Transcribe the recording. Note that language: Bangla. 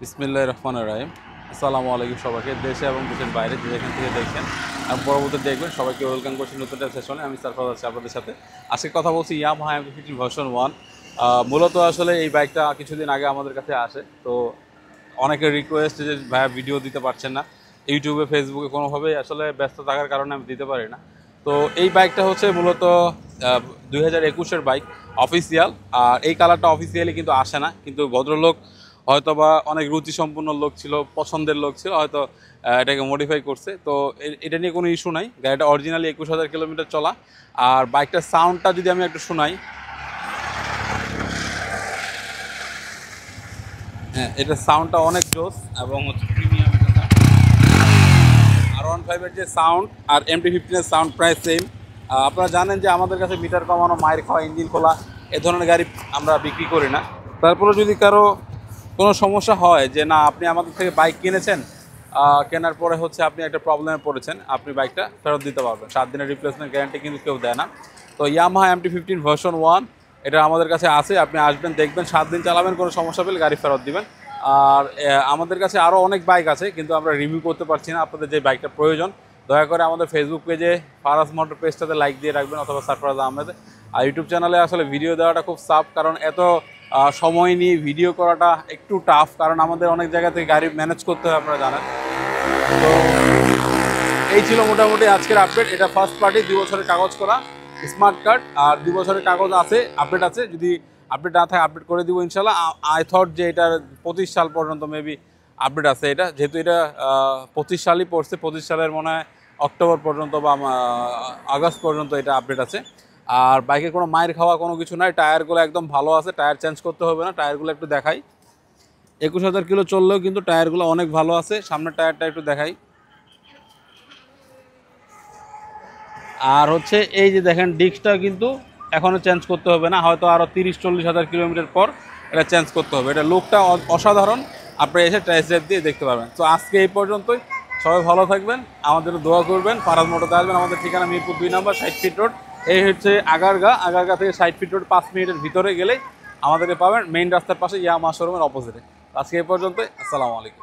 বিসমিল্লাহির রহমানির রহিম। আসসালামু আলাইকুম সবাইকে, দেশে এবং দেশের বাইরে যে যেখান থেকে দেখেন এবং পরবর্তী দেখবেন সবাইকে ওয়েলকাম করছি নতুন একটা সেশনে। আমি সারফরাজ আছি আপনাদের সাথে। আজকে কথা বলছি ইয়ামাহা MT-15 ভার্সন 1। মূলত আসলে এই বাইকটা কিছুদিন আগে আমাদের কাছে আসে, তো অনেকের রিকোয়েস্ট যে ভাইয়া ভিডিও দিতে পারছেন না, ইউটিউবে ফেসবুকে কোনোভাবেই আসলে ব্যস্ত থাকার কারণে আমি দিতে পারি না। তো এই বাইকটা হচ্ছে মূলত 2021-এর বাইক, অফিসিয়াল। আর এই কালারটা অফিসিয়ালি কিন্তু আসে না, কিন্তু ভদ্রলোক হয়তো বা অনেক রুচিসম্পন্ন লোক ছিল, পছন্দের লোক ছিল, হয়তো এটাকে মডিফাই করছে। তো এটা নিয়ে কোনো ইস্যু নাই। গাড়িটা অরিজিনালি 21,000 কিলোমিটার চলা। আর বাইকটার সাউন্ডটা যদি আমি একটু শোনাই, হ্যাঁ, এটার সাউন্ডটা অনেক জোস এবং হচ্ছে প্রিমিয়াম। R15-এর যে সাউন্ড আর MT-15-এর সাউন্ড প্রায় সেম। আপনারা জানেন যে আমাদের কাছে মিটার কমানো, মায়ের খাওয়া, ইঞ্জিন খোলা এ ধরনের গাড়ি আমরা বিক্রি করি না। তারপরে যদি কারো কোনো সমস্যা হয় যে না, আপনি আমাদের থেকে বাইক কিনেছেন, কেনার পরে হচ্ছে আপনি একটা প্রবলেমে পড়েছেন, আপনি বাইকটা ফেরত দিতে পারবেন। 7 দিনের রিপ্লেসমেন্ট গ্যারান্টি কিন্তু কেউ দেয় না। তো ইয়ামাহা MT-15 ভার্সন 1 এটা আমাদের কাছে আছে। আপনি আসবেন, দেখবেন, 7 দিন চালাবেন, কোনো সমস্যা পেলে গাড়ি ফেরত দিবেন। আর আমাদের কাছে আরও অনেক বাইক আছে, কিন্তু আমরা রিভিউ করতে পারছি না। আপনাদের যে বাইকটা প্রয়োজন দয়া করে আমাদের ফেসবুক পেজে ফারাজ মোটর পেজটাতে লাইক দিয়ে রাখবেন, অথবা সারফরাজ আহমেদ। আর ইউটিউব চ্যানেলে আসলে ভিডিও দেওয়াটা খুব সাফ, কারণ এত সময় নিয়ে ভিডিও করাটা একটু টাফ, কারণ আমাদের অনেক জায়গা থেকে গাড়ি ম্যানেজ করতে হয়, আপনারা জানেন। তো এই ছিল মোটামুটি আজকের আপডেট। এটা ফার্স্ট পার্টি, 2 বছরের কাগজ করা স্মার্ট কার্ড, আর 2 বছরের কাগজ আছে, আপডেট আছে। যদি আপডেট না থাকে আপডেট করে দিব ইনশাল্লাহ। আই থট যে এটার 25 সাল পর্যন্ত মেবি আপডেট আছে। এটা যেহেতু এটা 25 সালই পড়ছে, 25 সালের মনে হয় অক্টোবর পর্যন্ত বা আগস্ট পর্যন্ত এটা আপডেট আছে। আর বাইকে কোনো মায়ের খাওয়া কোনো কিছু নাই। টায়ারগুলো একদম ভালো আছে, টায়ার চেঞ্জ করতে হবে না। টায়ারগুলো একটু দেখাই, 21,000 কিলো চললেও কিন্তু টায়ারগুলো অনেক ভালো আছে। সামনের টায়ারটা একটু দেখাই। আর হচ্ছে এই যে দেখেন, ডিস্কটা কিন্তু এখনও চেঞ্জ করতে হবে না, হয়তো আরও 30-40 হাজার কিলোমিটার পর এটা চেঞ্জ করতে হবে। এটা লুকটা অসাধারণ, আপনি এসে টেস্ট ড্রাইভ দিয়ে দেখতে পারবেন। তো আজকে এই পর্যন্তই। সবাই ভালো থাকবেন, আমাদের দোয়া করবেন। ফারাজ মোটরতে আসবেন, আমাদের ঠিকানা মিরপুর 2 নম্বর, 60 ফিট রোড। এই হচ্ছে আগারগা থেকে 60 ফিট রোড 5 মিনিটের ভিতরে গেলেই আমাদেরকে পাবেন, মেইন রাস্তার পাশে ইয়ামাহা শোরুমের অপোজিটে। আজকে এই পর্যন্তই। আসসালামু আলাইকুম।